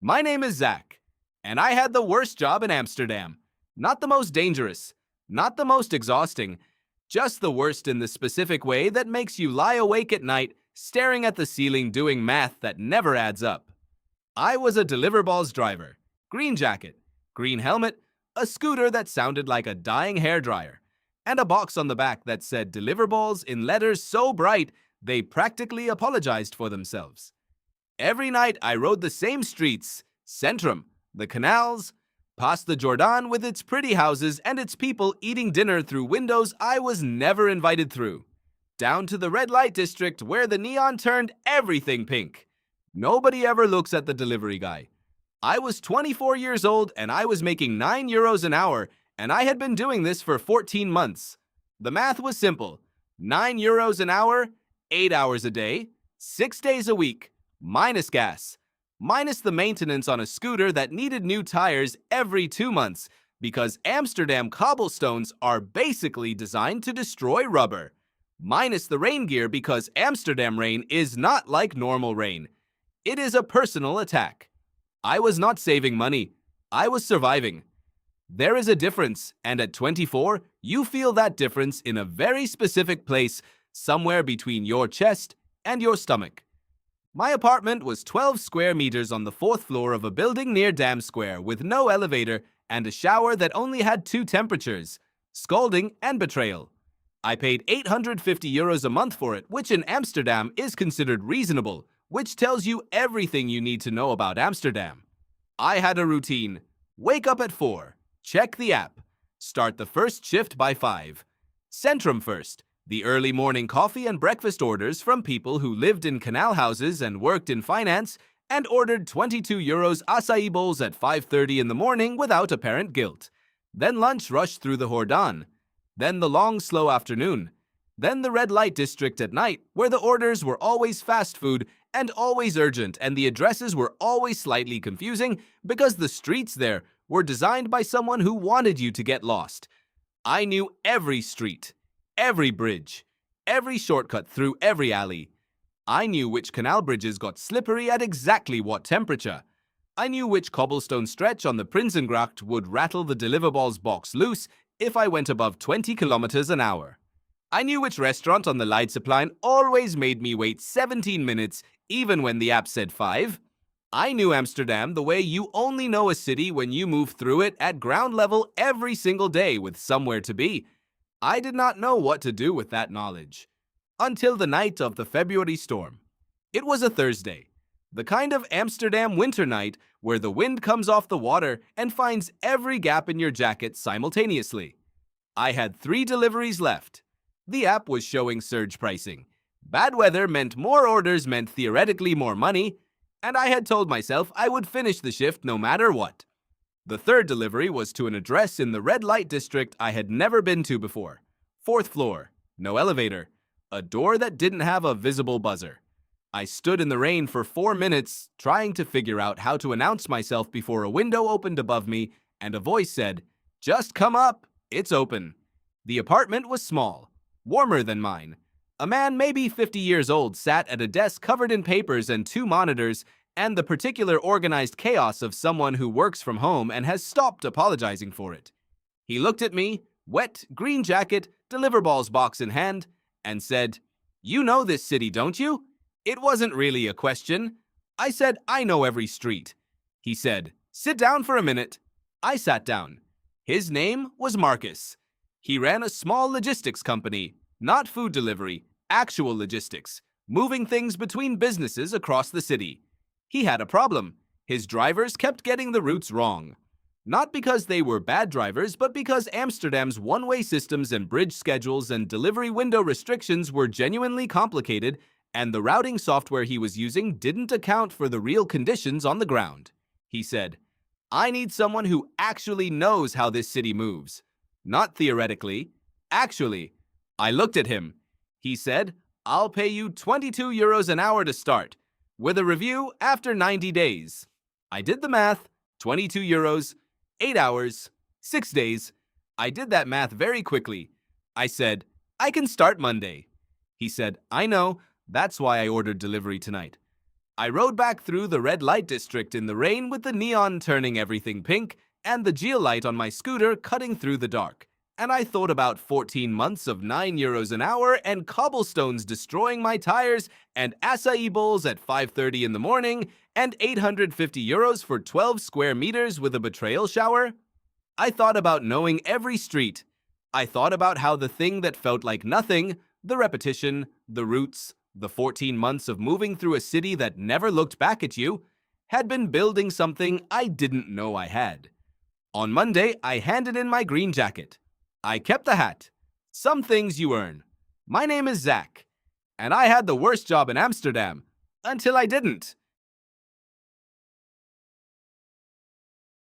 My name is Zach, and I had the worst job in Amsterdam. Not the most dangerous, not the most exhausting, just the worst in the specific way that makes you lie awake at night staring at the ceiling doing math that never adds up. I was a Deliverballs driver, green jacket, green helmet, a scooter that sounded like a dying hairdryer, and a box on the back that said Deliverballs in letters so bright they practically apologized for themselves. Every night I rode the same streets, Centrum, the canals, past the Jordan with its pretty houses and its people eating dinner through windows I was never invited through, down to the red light district where the neon turned everything pink. Nobody ever looks at the delivery guy. I was 24 years old and I was making €9 an hour, and I had been doing this for 14 months. The math was simple. €9 an hour, 8 hours a day, 6 days a week, minus gas, minus the maintenance on a scooter that needed new tires every 2 months, because Amsterdam cobblestones are basically designed to destroy rubber, minus the rain gear because Amsterdam rain is not like normal rain. It is a personal attack. I was not saving money. I was surviving. There is a difference, and at 24, you feel that difference in a very specific place, somewhere between your chest and your stomach. My apartment was 12 square meters on the 4th floor of a building near Dam Square with no elevator and a shower that only had 2 temperatures, scalding and betrayal. I paid €850 a month for it, which in Amsterdam is considered reasonable, which tells you everything you need to know about Amsterdam. I had a routine. Wake up at 4, check the app, start the first shift by 5. Centrum first. The early morning coffee and breakfast orders from people who lived in canal houses and worked in finance and ordered €22 acai bowls at 5:30 in the morning without apparent guilt. Then lunch rushed through the Jordan. Then the long, slow afternoon. Then the red light district at night, where the orders were always fast food and always urgent, and the addresses were always slightly confusing because the streets there were designed by someone who wanted you to get lost. I knew every street, every bridge, every shortcut through every alley. I knew which canal bridges got slippery at exactly what temperature. I knew which cobblestone stretch on the Prinsengracht would rattle the Deliverballs box loose if I went above 20 kilometers an hour. I knew which restaurant on the Leidseplein always made me wait 17 minutes even when the app said 5. I knew Amsterdam the way you only know a city when you move through it at ground level every single day with somewhere to be. I did not know what to do with that knowledge. Until the night of the February storm. It was a Thursday. The kind of Amsterdam winter night where the wind comes off the water and finds every gap in your jacket simultaneously. I had 3 deliveries left. The app was showing surge pricing. Bad weather meant more orders meant theoretically more money, and I had told myself I would finish the shift no matter what. The 3rd delivery was to an address in the red light district I had never been to before. 4th floor, no elevator, a door that didn't have a visible buzzer. I stood in the rain for 4 minutes trying to figure out how to announce myself before a window opened above me and a voice said, "Just come up, it's open." The apartment was small, warmer than mine. A man maybe 50 years old sat at a desk covered in papers and 2 monitors and the particular organized chaos of someone who works from home and has stopped apologizing for it. He looked at me, wet, green jacket, Deliverballs box in hand, and said, "You know this city, don't you?" It wasn't really a question. I said, "I know every street." He said, "Sit down for a minute." I sat down. His name was Marcus. He ran a small logistics company, not food delivery, actual logistics, moving things between businesses across the city. He had a problem. His drivers kept getting the routes wrong. Not because they were bad drivers, but because Amsterdam's one-way systems and bridge schedules and delivery window restrictions were genuinely complicated, and the routing software he was using didn't account for the real conditions on the ground. He said, "I need someone who actually knows how this city moves. Not theoretically, actually." I looked at him. He said, "I'll pay you €22 an hour to start, with a review after 90 days. I did the math, €22, 8 hours, 6 days. I did that math very quickly. I said, "I can start Monday." He said, "I know, that's why I ordered delivery tonight." I rode back through the red light district in the rain with the neon turning everything pink and the geolight on my scooter cutting through the dark. And I thought about 14 months of €9 an hour and cobblestones destroying my tires and acai bowls at 5:30 in the morning and €850 for 12 square meters with a betrayal shower. I thought about knowing every street. I thought about how the thing that felt like nothing, the repetition, the roots, the 14 months of moving through a city that never looked back at you, had been building something I didn't know I had. On Monday, I handed in my green jacket. I kept the hat. Some things you earn. My name is Zach, and I had the worst job in Amsterdam until I didn't.